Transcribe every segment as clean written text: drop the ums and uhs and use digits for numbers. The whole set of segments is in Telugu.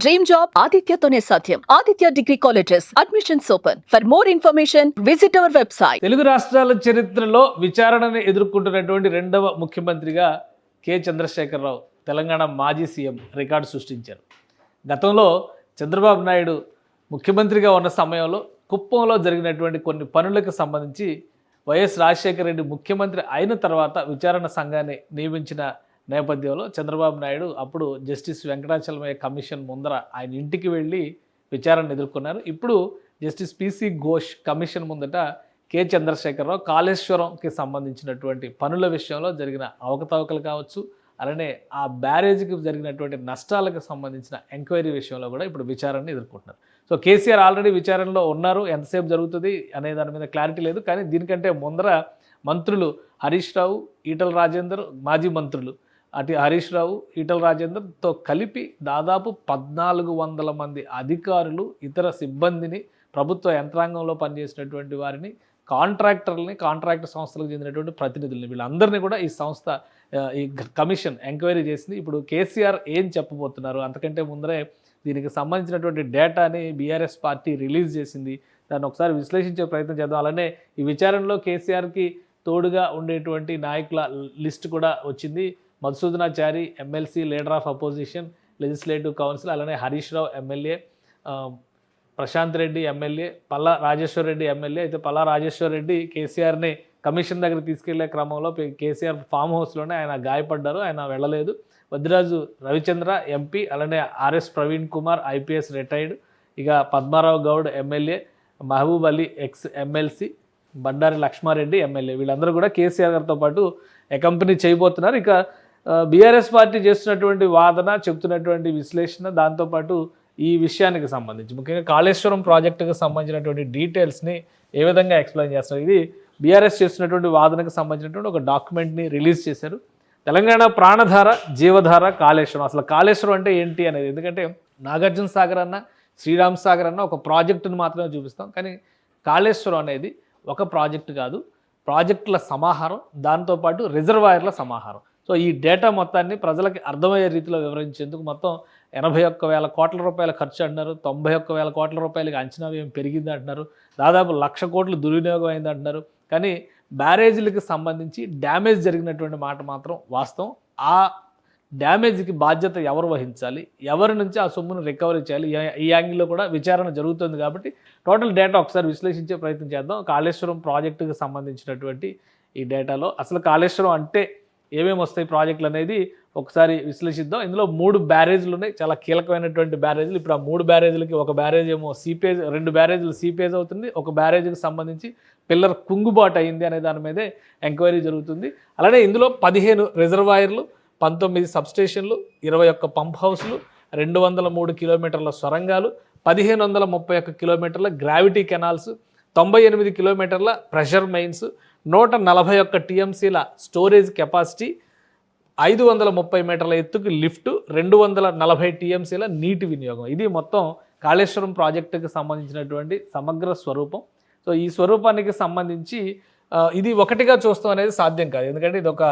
డ్రీమ్ జాబ్ ఆదిత్యతోనే సాధ్యం. Aditya degree colleges admissions open. For more information visit our website. Telugu రాష్ట్రాల చరిత్రలో విచారణను ఎదుర్కొంటున్నటువంటి రెండవ ముఖ్యమంత్రిగా కె చంద్రశేఖరరావు, తెలంగాణ మాజీ సీఎం రికార్డు సృష్టించారు. గతంలో చంద్రబాబు నాయుడు ముఖ్యమంత్రిగా ఉన్న సమయంలో కుప్పంలో జరిగినటువంటి కొన్ని పనులకు సంబంధించి వైఎస్ రాజశేఖర రెడ్డి ముఖ్యమంత్రి అయిన తర్వాత విచారణ సంఘాన్ని నియమించిన నేపథ్యంలో చంద్రబాబు నాయుడు అప్పుడు జస్టిస్ వెంకటాచలమయ్య కమిషన్ ముందర ఆయన ఇంటికి వెళ్ళి విచారణ ఎదుర్కొన్నారు. ఇప్పుడు జస్టిస్ పిసి ఘోష్ కమిషన్ ముందట కె చంద్రశేఖరరావు కాళేశ్వరంకి సంబంధించినటువంటి పనుల విషయంలో జరిగిన అవకతవకలు కావచ్చు, అలానే ఆ బ్యారేజ్కి జరిగినటువంటి నష్టాలకు సంబంధించిన ఎంక్వైరీ విషయంలో కూడా ఇప్పుడు విచారణను ఎదుర్కొంటున్నారు. సో కేసీఆర్ ఆల్రెడీ విచారణలో ఉన్నారు, ఎంతసేపు జరుగుతుంది అనే దాని మీద క్లారిటీ లేదు. కానీ దీనికంటే ముందర మంత్రులు హరీష్ రావు, ఈటల రాజేందర్, మాజీ మంత్రులు అటు హరీష్ రావు, ఈటల రాజేందర్తో కలిపి దాదాపు 1400 మంది అధికారులు, ఇతర సిబ్బందిని, ప్రభుత్వ యంత్రాంగంలో పనిచేసినటువంటి వారిని, కాంట్రాక్టర్లని, కాంట్రాక్టర్ సంస్థలకు చెందినటువంటి ప్రతినిధులని, వీళ్ళందరినీ కూడా ఈ సంస్థ ఈ కమిషన్ ఎంక్వైరీ చేసింది. ఇప్పుడు కేసీఆర్ ఏం చెప్పబోతున్నారు, అంతకంటే ముందరే దీనికి సంబంధించినటువంటి డేటాని బీఆర్ఎస్ పార్టీ రిలీజ్ చేసింది. దాన్ని ఒకసారి విశ్లేషించే ప్రయత్నం చేద్దాం. అలానే ఈ విచారణలో కేసీఆర్కి తోడుగా ఉండేటువంటి నాయకుల లిస్ట్ కూడా వచ్చింది. Madhusudanachari MLC, leader of opposition, legislative council, అలానే Harish Rao MLA, Prashant Reddy MLA, Palla Rajeshwar Reddy MLA. అయితే పల్లా రాజేశ్వర్ రెడ్డి కేసీఆర్ని కమిషన్ దగ్గర తీసుకెళ్లే క్రమంలో కేసీఆర్ ఫామ్ హౌస్లోనే ఆయన గాయపడ్డారు, ఆయన వెళ్ళలేదు. వద్దిరాజు రవిచంద్ర ఎంపీ, అలానే RS Praveen Kumar IPS retired, ఇక Padmarao Goud MLA, Mahboob Ali ex MLC, Bandari Lakshma Reddy MLA, వీళ్ళందరూ కూడా కేసీఆర్ గారితో పాటు అకంపెనీ చేయబోతున్నారు. ఇక బీఆర్ఎస్ పార్టీ చేస్తున్నటువంటి వాదన, చెబుతున్నటువంటి విశ్లేషణ, దాంతోపాటు ఈ విషయానికి సంబంధించి ముఖ్యంగా కాళేశ్వరం ప్రాజెక్టుకు సంబంధించినటువంటి డీటెయిల్స్ని ఏ విధంగా ఎక్స్ప్లెయిన్ చేస్తారు, ఇది బీఆర్ఎస్ చేస్తున్నటువంటి వాదనకు సంబంధించినటువంటి ఒక డాక్యుమెంట్ని రిలీజ్ చేశారు. తెలంగాణ ప్రాణధార, జీవధార కాళేశ్వరం. అసలు కాళేశ్వరం అంటే ఏంటి అనేది, ఎందుకంటే నాగార్జున సాగర్ అన్న, శ్రీరామ్ సాగర్ అన్న ఒక ప్రాజెక్టును మాత్రమే చూపిస్తాం, కానీ కాళేశ్వరం అనేది ఒక ప్రాజెక్టు కాదు, ప్రాజెక్టుల సమాహారం, దాంతోపాటు రిజర్వాయర్ల సమాహారం. సో ఈ డేటా మొత్తాన్ని ప్రజలకి అర్థమయ్యే రీతిలో వివరించేందుకు మొత్తం 81,000 కోట్ల రూపాయల ఖర్చు అంటున్నారు, 91,000 కోట్ల రూపాయలకి అంచనా వ్యయం పెరిగింది అంటున్నారు, దాదాపు 1,00,000 కోట్లు దుర్వినియోగం అయింది అంటున్నారు. కానీ బ్యారేజీలకు సంబంధించి డ్యామేజ్ జరిగినటువంటి మాట మాత్రం వాస్తవం. ఆ డ్యామేజ్కి బాధ్యత ఎవరు వహించాలి, ఎవరి నుంచి ఆ సొమ్మును రికవరీ చేయాలి, ఈ యాంగిల్లో కూడా విచారణ జరుగుతుంది. కాబట్టి టోటల్ డేటా ఒకసారి విశ్లేషించే ప్రయత్నం చేద్దాం. కాళేశ్వరం ప్రాజెక్టుకు సంబంధించినటువంటి ఈ డేటాలో అసలు కాళేశ్వరం అంటే ఏమేమి వస్తాయి ప్రాజెక్టులు అనేది ఒకసారి విశ్లేషిద్దాం. ఇందులో 3 బ్యారేజ్లు ఉన్నాయి, చాలా కీలకమైనటువంటి బ్యారేజ్లు. ఇప్పుడు ఆ 3 బ్యారేజ్లకి ఒక బ్యారేజ్ ఏమో సీపేజ్, 2 బ్యారేజ్లు సీపేజ్ అవుతుంది, ఒక బ్యారేజ్కి సంబంధించి పిల్లర్ కుంగుబాటు అయింది అనే దాని మీదే ఎంక్వైరీ జరుగుతుంది. అలానే ఇందులో 15 రిజర్వాయర్లు, 19 సబ్స్టేషన్లు, 21 పంప్ హౌస్లు, 203 కిలోమీటర్ల సొరంగాలు, 1531 కిలోమీటర్ల గ్రావిటీ కెనాల్స్, 98 కిలోమీటర్ల ప్రెషర్ మెయిన్స్, 141 టీఎంసీల స్టోరేజ్ కెపాసిటీ, 530 మీటర్ల ఎత్తుకు లిఫ్ట్, 240 టీఎంసీల నీటి వినియోగం. ఇది మొత్తం కాళేశ్వరం ప్రాజెక్టుకి సంబంధించినటువంటి సమగ్ర స్వరూపం. సో ఈ స్వరూపానికి సంబంధించి ఇది ఒకటిగా చూస్తాం అనేది సాధ్యం కాదు, ఎందుకంటే ఇది ఒక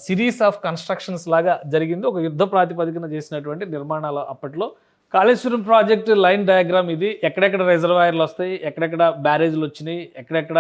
సిరీస్ ఆఫ్ కన్స్ట్రక్షన్స్ లాగా జరిగింది, ఒక యుద్ధ ప్రాతిపదికన చేసినటువంటి నిర్మాణాలు. అప్పట్లో కాళేశ్వరం ప్రాజెక్టు లైన్ డయాగ్రామ్ ఇది. ఎక్కడెక్కడ రిజర్వాయర్లు వస్తాయి, ఎక్కడెక్కడ బ్యారేజ్లు వచ్చినాయి, ఎక్కడెక్కడ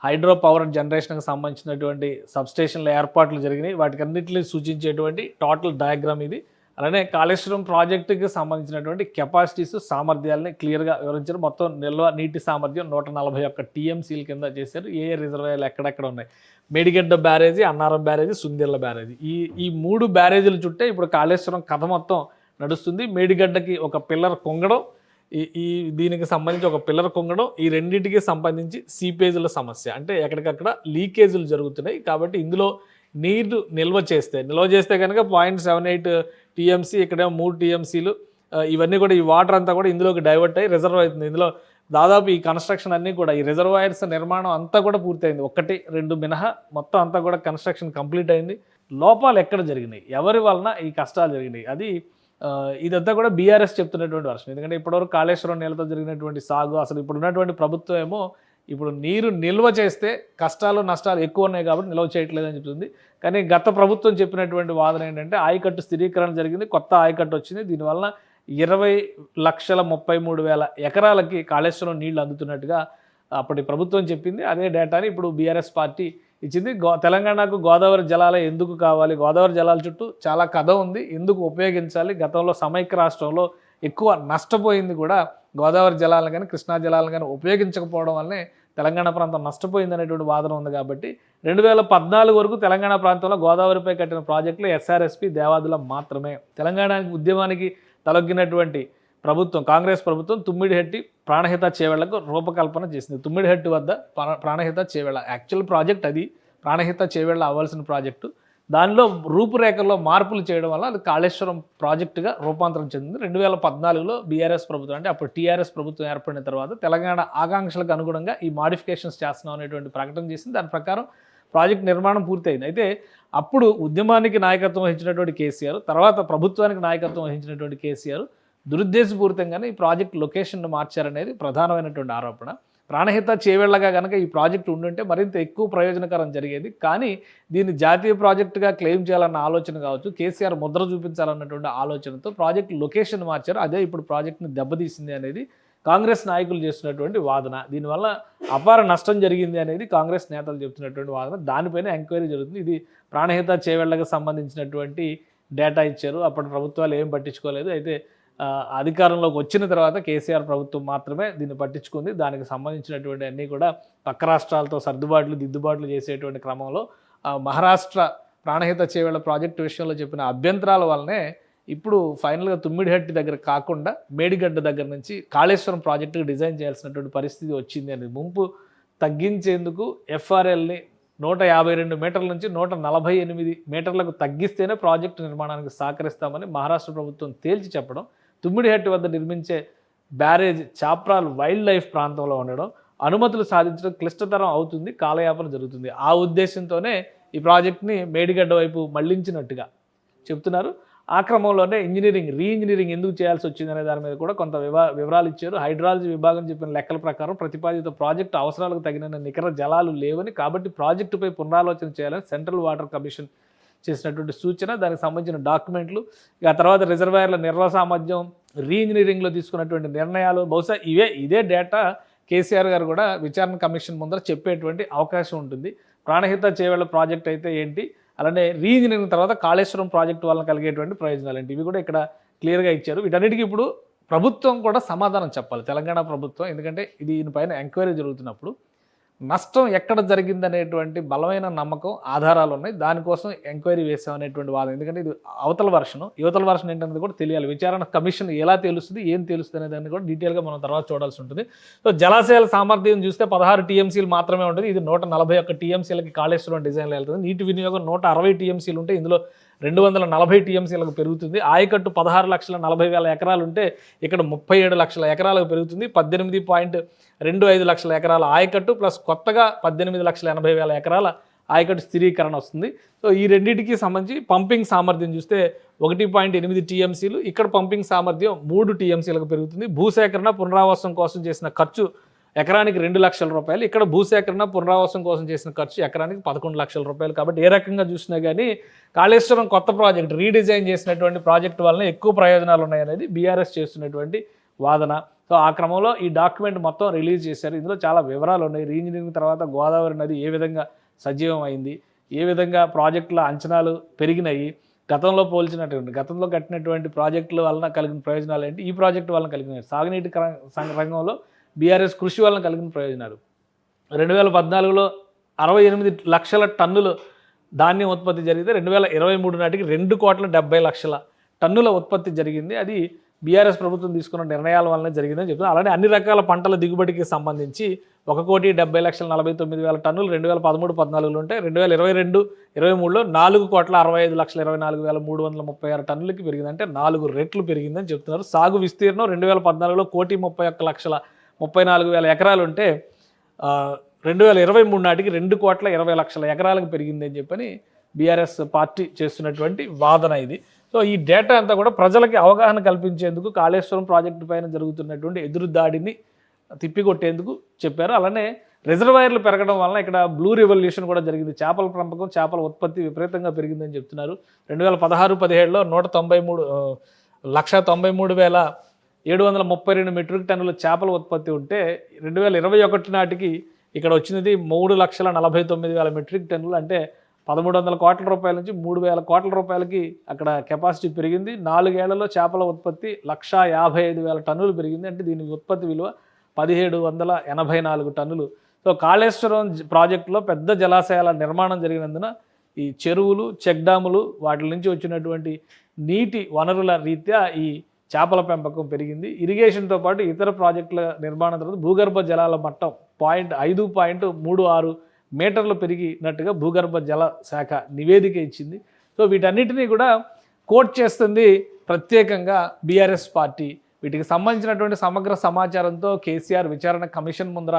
హైడ్రో పవర్ జనరేషన్కి సంబంధించినటువంటి సబ్స్టేషన్ల ఏర్పాట్లు జరిగినాయి, వాటికన్నింటినీ సూచించేటువంటి టోటల్ డయాగ్రామ్ ఇది. అలానే కాళేశ్వరం ప్రాజెక్టుకి సంబంధించినటువంటి కెపాసిటీస్, సామర్థ్యాలని క్లియర్గా వివరించారు. మొత్తం నిల్వ నీటి సామర్థ్యం 141 టీఎంసీల కింద చేశారు. ఏ రిజర్వాయర్లు ఎక్కడెక్కడ ఉన్నాయి, మేడిగడ్డ బ్యారేజీ, అన్నారం బ్యారేజీ, సుందిళ్ళ బ్యారేజీ, ఈ 3 బ్యారేజీల చుట్టే ఇప్పుడు కాళేశ్వరం కథ మొత్తం నడుస్తుంది. మేడిగడ్డకి ఒక పిల్లర్ కుంగడం, ఈ దీనికి సంబంధించి ఒక పిల్లర్ కుంగడం, ఈ రెండింటికి సంబంధించి సీపేజీల సమస్య, అంటే ఎక్కడికక్కడ లీకేజీలు జరుగుతున్నాయి. కాబట్టి ఇందులో నీరు నిల్వ చేస్తే కనుక 0.78 టీఎంసీ, ఇక్కడేమో 3 టీఎంసీలు, ఇవన్నీ కూడా ఈ వాటర్ అంతా కూడా ఇందులోకి డైవర్ట్ అయ్యి రిజర్వ్ అవుతుంది. ఇందులో దాదాపు ఈ కన్స్ట్రక్షన్ అన్నీ కూడా, ఈ రిజర్వాయర్స్ నిర్మాణం అంతా కూడా పూర్తయింది, 1-2 మినహా మొత్తం అంతా కూడా కన్స్ట్రక్షన్ కంప్లీట్ అయింది. లోపాలు ఎక్కడ జరిగినాయి, ఎవరి వలన ఈ కష్టాలు జరిగినాయి, అది ఇదంతా కూడా బీఆర్ఎస్ చెప్తున్నటువంటి వర్షం. ఎందుకంటే ఇప్పటివరకు కాళేశ్వరం నీళ్ళతో జరిగినటువంటి సాగు, అసలు ఇప్పుడు ఉన్నటువంటి ప్రభుత్వం ఏమో ఇప్పుడు నీరు నిల్వ చేస్తే కష్టాలు నష్టాలు ఎక్కువ ఉన్నాయి కాబట్టి నిల్వ చేయట్లేదని చెప్తుంది. కానీ గత ప్రభుత్వం చెప్పినటువంటి వాదన ఏంటంటే ఆయకట్టు స్థిరీకరణ జరిగింది, కొత్త ఆయకట్టు వచ్చింది, దీనివల్ల 20,33,000 ఎకరాలకి కాళేశ్వరం నీళ్లు అందుతున్నట్టుగా అప్పటి ప్రభుత్వం చెప్పింది. అదే డేటాని ఇప్పుడు బీఆర్ఎస్ పార్టీ ఇచ్చింది. తెలంగాణకు గోదావరి జలాలే ఎందుకు కావాలి, గోదావరి జలాల చుట్టూ చాలా కథ ఉంది, ఎందుకు ఉపయోగించాలి, గతంలో సమైక్య రాష్ట్రంలో ఎక్కువ నష్టపోయింది కూడా గోదావరి జలాలను కానీ కృష్ణా జలాలను కానీ ఉపయోగించకపోవడం వల్లనే తెలంగాణ ప్రాంతం నష్టపోయింది అనేటువంటి వాదన ఉంది. కాబట్టి 2014 వరకు తెలంగాణ ప్రాంతంలో గోదావరిపై కట్టిన ప్రాజెక్టులు ఎస్ఆర్ఎస్పి దేవాదుల మాత్రమే. తెలంగాణ ఉద్యమానికి తలొగ్గినటువంటి ప్రభుత్వం, కాంగ్రెస్ ప్రభుత్వం తుమ్మిడిహెట్టి ప్రాణహిత చేవెళ్లకు రూపకల్పన చేసింది. తుమ్మిడిహెట్టి వద్ద ప్రాణహిత చేవెళ్ల యాక్చువల్ ప్రాజెక్ట్ అది, ప్రాణహిత చేవెళ్ల అవ్వాల్సిన ప్రాజెక్టు. దానిలో రూపురేఖల్లో మార్పులు చేయడం వల్ల అది కాళేశ్వరం ప్రాజెక్టుగా రూపాంతరం చెందింది. 2014లో బీఆర్ఎస్ ప్రభుత్వం, అంటే అప్పుడు టీఆర్ఎస్ ప్రభుత్వం ఏర్పడిన తర్వాత తెలంగాణ ఆకాంక్షలకు అనుగుణంగా ఈ మాడిఫికేషన్స్ చేస్తున్నాం అనేటువంటి ప్రకటన చేసింది. దాని ప్రకారం ప్రాజెక్ట్ నిర్మాణం పూర్తయింది. అయితే అప్పుడు ఉద్యమానికి నాయకత్వం వహించినటువంటి కేసీఆర్, తర్వాత ప్రభుత్వానికి నాయకత్వం వహించినటువంటి కేసీఆర్ దురుద్దేశపూరితంగానే ఈ ప్రాజెక్ట్ లొకేషన్ను మార్చారనేది ప్రధానమైనటువంటి ఆరోపణ. ప్రాణహిత చేవెళ్లగా కనుక ఈ ప్రాజెక్టు ఉండుంటే మరింత ఎక్కువ ప్రయోజనకరం జరిగేది. కానీ దీన్ని జాతీయ ప్రాజెక్టుగా క్లెయిమ్ చేయాలన్న ఆలోచన కావచ్చు, కేసీఆర్ ముద్ర చూపించాలన్నటువంటి ఆలోచనతో ప్రాజెక్ట్ లొకేషన్ మార్చారు. అదే ఇప్పుడు ప్రాజెక్టుని దెబ్బతీసింది అనేది కాంగ్రెస్ నాయకులు చేస్తున్నటువంటి వాదన. దీనివల్ల అపార నష్టం జరిగింది అనేది కాంగ్రెస్ నేతలు చెప్తున్నటువంటి వాదన. దానిపైన ఎంక్వైరీ జరుగుతుంది. ఇది ప్రాణహిత చేవెళ్లకు సంబంధించినటువంటి డేటా ఇచ్చారు, అప్పటి ప్రభుత్వాలు ఏం పట్టించుకోలేదు. అయితే అధికారంలోకి వచ్చిన తర్వాత కేసీఆర్ ప్రభుత్వం మాత్రమే దీన్ని పట్టించుకుంది. దానికి సంబంధించినటువంటి అన్నీ కూడా పక్క రాష్ట్రాలతో సర్దుబాట్లు దిద్దుబాట్లు చేసేటువంటి క్రమంలో మహారాష్ట్ర ప్రాణహిత చేవెళ్ల ప్రాజెక్టు విషయంలో చెప్పిన అభ్యంతరాల వల్లనే ఇప్పుడు ఫైనల్గా తుమ్మిడిహట్టి దగ్గర కాకుండా మేడిగడ్డ దగ్గర నుంచి కాళేశ్వరం ప్రాజెక్టుకు డిజైన్ చేయాల్సినటువంటి పరిస్థితి వచ్చింది అని ముంపు తగ్గించేందుకు ఎఫ్ఆర్ఎల్ని 152 మీటర్ల నుంచి 148 మీటర్లకు తగ్గిస్తేనే ప్రాజెక్టు నిర్మాణానికి సహకరిస్తామని మహారాష్ట్ర ప్రభుత్వం తేల్చి చెప్పడం, తుమ్మిడిహట్టి వద్ద నిర్మించే బ్యారేజ్ చాప్రాల్ వైల్డ్ లైఫ్ ప్రాంతంలో ఉండడం, అనుమతులు సాధించడం క్లిష్టతరం అవుతుంది, కాలయాపన జరుగుతుంది. ఆ ఉద్దేశంతోనే ఈ ప్రాజెక్ట్ని మేడిగడ్డ వైపు మళ్లించినట్టుగా చెప్తున్నారు. ఆ క్రమంలోనే రీఇంజనీరింగ్ ఎందుకు చేయాల్సి వచ్చిందనే దాని మీద కూడా కొంత వివరాలు ఇచ్చారు. హైడ్రాలజీ విభాగం చెప్పిన లెక్కల ప్రకారం ప్రతిపాదిత ప్రాజెక్టు అవసరాలకు తగిన నికర జలాలు లేవని, కాబట్టి ప్రాజెక్టుపై పునరాలోచన చేయాలని సెంట్రల్ వాటర్ కమిషన్ చేసినటువంటి సూచన, దానికి సంబంధించిన డాక్యుమెంట్లు, ఇక తర్వాత రిజర్వాయర్ల నిర్వహణ సామర్థ్యం, రీఇంజనీరింగ్లో తీసుకున్నటువంటి నిర్ణయాలు, బహుశా ఇదే డేటా కేసీఆర్ గారు కూడా విచారణ కమిషన్ ముందర చెప్పేటువంటి అవకాశం ఉంటుంది. ప్రాణహిత చేవెళ్ల ప్రాజెక్ట్ అయితే ఏంటి, అలానే రీఇంజనీరింగ్ తర్వాత కాళేశ్వరం ప్రాజెక్టు వలన కలిగేటువంటి ప్రయోజనాలు ఏంటి, ఇవి కూడా ఇక్కడ క్లియర్గా ఇచ్చారు. వీటన్నిటికీ ఇప్పుడు ప్రభుత్వం కూడా సమాధానం చెప్పాలి, తెలంగాణ ప్రభుత్వం. ఎందుకంటే దీనిపైన ఎంక్వైరీ జరుగుతున్నప్పుడు నష్టం ఎక్కడ జరిగిందనేటువంటి బలమైన నమ్మకం, ఆధారాలు ఉన్నాయి. దానికోసం ఎంక్వైరీ వేసామనేటువంటి వాదన. ఎందుకంటే ఇది అవతల వర్షన్ ఏంటనేది కూడా తెలియాలి. విచారణ కమిషన్ ఎలా తెలుస్తుంది, ఏం తెలుస్తుంది అనే దాన్ని కూడా డీటెయిల్గా మనం తర్వాత చూడాల్సి ఉంటుంది. సో జలాశయాల సామర్థ్యం చూస్తే 16 టీఎంసీలు మాత్రమే ఉంటుంది. ఇది 141 టీఎంసీలకి కాళేశ్వరం డిజైన్లో వెళ్తుంది. నీటి వినియోగం 160 టీఎంసీలు ఉంటే ఇందులో 240 టీఎంసీలకు పెరుగుతుంది. ఆయకట్టు 16,40,000 ఎకరాలు ఉంటే ఇక్కడ 37 లక్షల ఎకరాలకు పెరుగుతుంది. 18.25 లక్షల ఎకరాల ఆయకట్టు ప్లస్ కొత్తగా 18,80,000 ఎకరాల ఆయకట్టు స్థిరీకరణ వస్తుంది. సో ఈ రెండింటికి సంబంధించి పంపింగ్ సామర్థ్యం చూస్తే 1.8 టీఎంసీలు, ఇక్కడ పంపింగ్ సామర్థ్యం 3 టీఎంసీలకు పెరుగుతుంది. భూసేకరణ పునరావాసం కోసం చేసిన ఖర్చు ఎకరానికి 2 లక్షల రూపాయలు, ఇక్కడ భూసేకరణ పునరావాసం కోసం చేసిన ఖర్చు ఎకరానికి 11 లక్షల రూపాయలు. కాబట్టి ఏ రకంగా చూసినా కానీ కాళేశ్వరం కొత్త ప్రాజెక్ట్, రీడిజైన్ చేసినటువంటి ప్రాజెక్టు వలన ఎక్కువ ప్రయోజనాలు ఉన్నాయనేది బీఆర్ఎస్ చేస్తున్నటువంటి వాదన. సో ఆ క్రమంలో ఈ డాక్యుమెంట్ మొత్తం రిలీజ్ చేశారు. ఇందులో చాలా వివరాలు ఉన్నాయి. రీఇంజనీరింగ్ తర్వాత గోదావరి నది ఏ విధంగా సజీవం అయింది, ఏ విధంగా ప్రాజెక్టుల అంచనాలు పెరిగినాయి, గతంలో కట్టినటువంటి ప్రాజెక్టుల వలన కలిగిన ప్రయోజనాలు ఏంటి, ఈ ప్రాజెక్టు వలన కలిగిన సాగునీటి రంగంలో బీఆర్ఎస్ కృషి వలన కలిగిన ప్రయోజనాలు. 2014లో 68 లక్షల టన్నులు ధాన్యం ఉత్పత్తి జరిగితే 2023 నాటికి 2,70,00,000 టన్నుల ఉత్పత్తి జరిగింది. అది బీఆర్ఎస్ ప్రభుత్వం తీసుకున్న నిర్ణయాల వల్లనే జరిగిందని చెప్తున్నారు. అలానే అన్ని రకాల పంటల దిగుబడికి సంబంధించి 1,70,49,000 టన్నులు 2013-14లో ఉంటే 2022-23లో 4,65,24,336 టన్నులకి పెరిగింది. అంటే 4 రెట్లు పెరిగిందని చెప్తున్నారు. సాగు విస్తీర్ణం 2014లో 1,31,34,000 ఎకరాలు ఉంటే 2023 నాటికి 2,20,00,000 ఎకరాలకు పెరిగింది అని చెప్పని బీఆర్ఎస్ పార్టీ చేస్తున్నటువంటి వాదన ఇది. సో ఈ డేటా అంతా కూడా ప్రజలకి అవగాహన కల్పించేందుకు, కాళేశ్వరం ప్రాజెక్టు పైన జరుగుతున్నటువంటి ఎదురుదాడిని తిప్పికొట్టేందుకు చెప్పారు. అలానే రిజర్వాయర్లు పెరగడం వలన ఇక్కడ బ్లూ రెవల్యూషన్ కూడా జరిగింది. చేపల పెంపకం, చేపల ఉత్పత్తి విపరీతంగా పెరిగిందని చెప్తున్నారు. 2016-17లో 193,732 మెట్రిక్ టన్నుల చేపల ఉత్పత్తి ఉంటే 2021 నాటికి ఇక్కడ వచ్చినది 3,49,000 మెట్రిక్ టన్నులు. అంటే 1,300 కోట్ల రూపాయల నుంచి 3,000 కోట్ల రూపాయలకి అక్కడ కెపాసిటీ పెరిగింది. 4 ఏళ్లలో చేపల ఉత్పత్తి 1,55,000 టన్నులు పెరిగింది. అంటే దీని ఉత్పత్తి విలువ 1,784 టన్నులు. సో కాళేశ్వరం ప్రాజెక్టులో పెద్ద జలాశయాల నిర్మాణం జరిగినందున ఈ చెరువులు, చెక్ డ్యాములు వాటి నుంచి వచ్చినటువంటి నీటి వనరుల రీత్యా ఈ చేపల పెంపకం పెరిగింది. ఇరిగేషన్తో పాటు ఇతర ప్రాజెక్టుల నిర్మాణం తర్వాత భూగర్భ జలాల మట్టం 5.36 మీటర్లు పెరిగినట్టుగా భూగర్భ జల శాఖ నివేదిక ఇచ్చింది. సో వీటన్నిటినీ కూడా కోట్ చేస్తుంది ప్రత్యేకంగా బీఆర్ఎస్ పార్టీ. వీటికి సంబంధించినటువంటి సమగ్ర సమాచారంతో కేసీఆర్ విచారణ కమిషన్ ముందర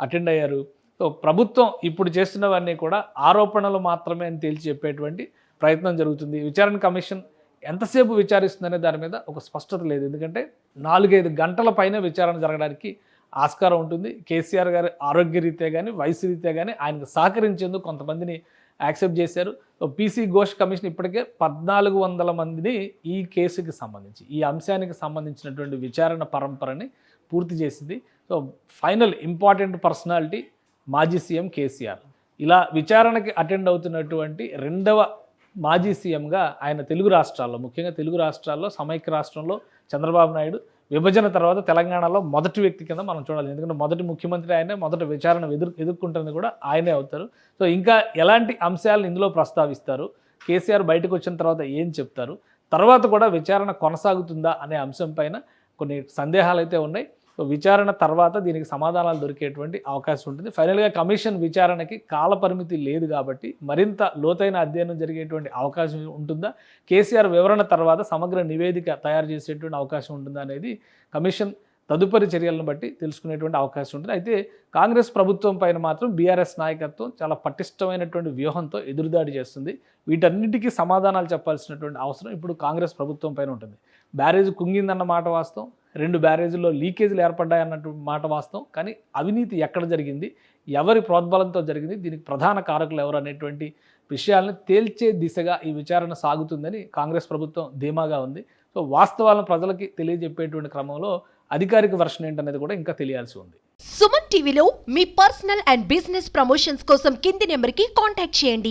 అటెండ్ అయ్యారు. సో ప్రభుత్వం ఇప్పుడు చేస్తున్నవన్నీ కూడా ఆరోపణలు మాత్రమే అని తేల్చి చెప్పేటువంటి ప్రయత్నం జరుగుతుంది. విచారణ కమిషన్ ఎంతసేపు విచారిస్తుందనే దాని మీద ఒక స్పష్టత లేదు. ఎందుకంటే 4-5 గంటల పైన విచారణ జరగడానికి ఆస్కారం ఉంటుంది. కేసీఆర్ గారి ఆరోగ్యరీత్యా కానీ వయసు రీత్యా కానీ ఆయనకు సహకరించేందుకు కొంతమందిని యాక్సెప్ట్ చేశారు. పీసీ ఘోష్ కమిషన్ ఇప్పటికే 1,400 మందిని ఈ కేసుకి సంబంధించి ఈ అంశానికి సంబంధించినటువంటి విచారణ పరంపరని పూర్తి చేసింది. సో ఫైనల్ ఇంపార్టెంట్ పర్సనాలిటీ మాజీ సీఎం కేసీఆర్. ఇలా విచారణకి అటెండ్ అవుతున్నటువంటి రెండవ మాజీ సీఎంగా ఆయన తెలుగు రాష్ట్రాల్లో, ముఖ్యంగా తెలుగు రాష్ట్రాల్లో సమైక్య రాష్ట్రంలో చంద్రబాబు నాయుడు, విభజన తర్వాత తెలంగాణలో మొదటి వ్యక్తి కింద మనం చూడాలి. ఎందుకంటే మొదటి ముఖ్యమంత్రి ఆయనే, మొదటి విచారణ ఎదుర్కొంటుంది కూడా ఆయనే అవుతారు. సో ఇంకా ఎలాంటి అంశాలను ఇందులో ప్రస్తావిస్తారు, కేసీఆర్ బయటకు వచ్చిన తర్వాత ఏం చెప్తారు, తర్వాత కూడా విచారణ కొనసాగుతుందా అనే అంశం పైన కొన్ని సందేహాలు అయితే ఉన్నాయి. సో విచారణ తర్వాత దీనికి సమాధానాలు దొరికేటువంటి అవకాశం ఉంటుంది. ఫైనల్గా కమిషన్ విచారణకి కాల పరిమితి లేదు కాబట్టి మరింత లోతైన అధ్యయనం జరిగేటువంటి అవకాశం ఉంటుందా, కేసీఆర్ వివరణ తర్వాత సమగ్ర నివేదిక తయారు చేసేటువంటి అవకాశం ఉంటుందా అనేది కమిషన్ తదుపరి చర్యలను బట్టి తెలుసుకునేటువంటి అవకాశం ఉంటుంది. అయితే కాంగ్రెస్ ప్రభుత్వం పైన మాత్రం బీఆర్ఎస్ నాయకత్వం చాలా పటిష్టమైనటువంటి వ్యూహంతో ఎదురుదాడి చేస్తుంది. వీటన్నిటికీ సమాధానాలు చెప్పాల్సినటువంటి అవసరం ఇప్పుడు కాంగ్రెస్ ప్రభుత్వం పైన ఉంటుంది. బ్యారేజ్ కుంగిందన్న మాట వాస్తవం, 2 బ్యారేజీల్లో లీకేజీలు ఏర్పడ్డాయన్నట్టు మాట వాస్తవం. కానీ అవినీతి ఎక్కడ జరిగింది, ఎవరి ప్రోద్బలంతో జరిగింది, దీనికి ప్రధాన కారకులు ఎవరు అనేటువంటి విషయాలను తేల్చే దిశగా ఈ విచారణ సాగుతుందని కాంగ్రెస్ ప్రభుత్వం ధీమాగా ఉంది. సో వాస్తవాలను ప్రజలకి తెలియజెప్పేటువంటి క్రమంలో అధికారిక వర్షన్ ఏంటనేది కూడా ఇంకా తెలియాల్సి ఉంది. సుమన్ టీవీలో మీ పర్సనల్ అండ్ బిజినెస్ ప్రమోషన్స్ కోసం కింది నెంబర్కి కాంటాక్ట్ చేయండి.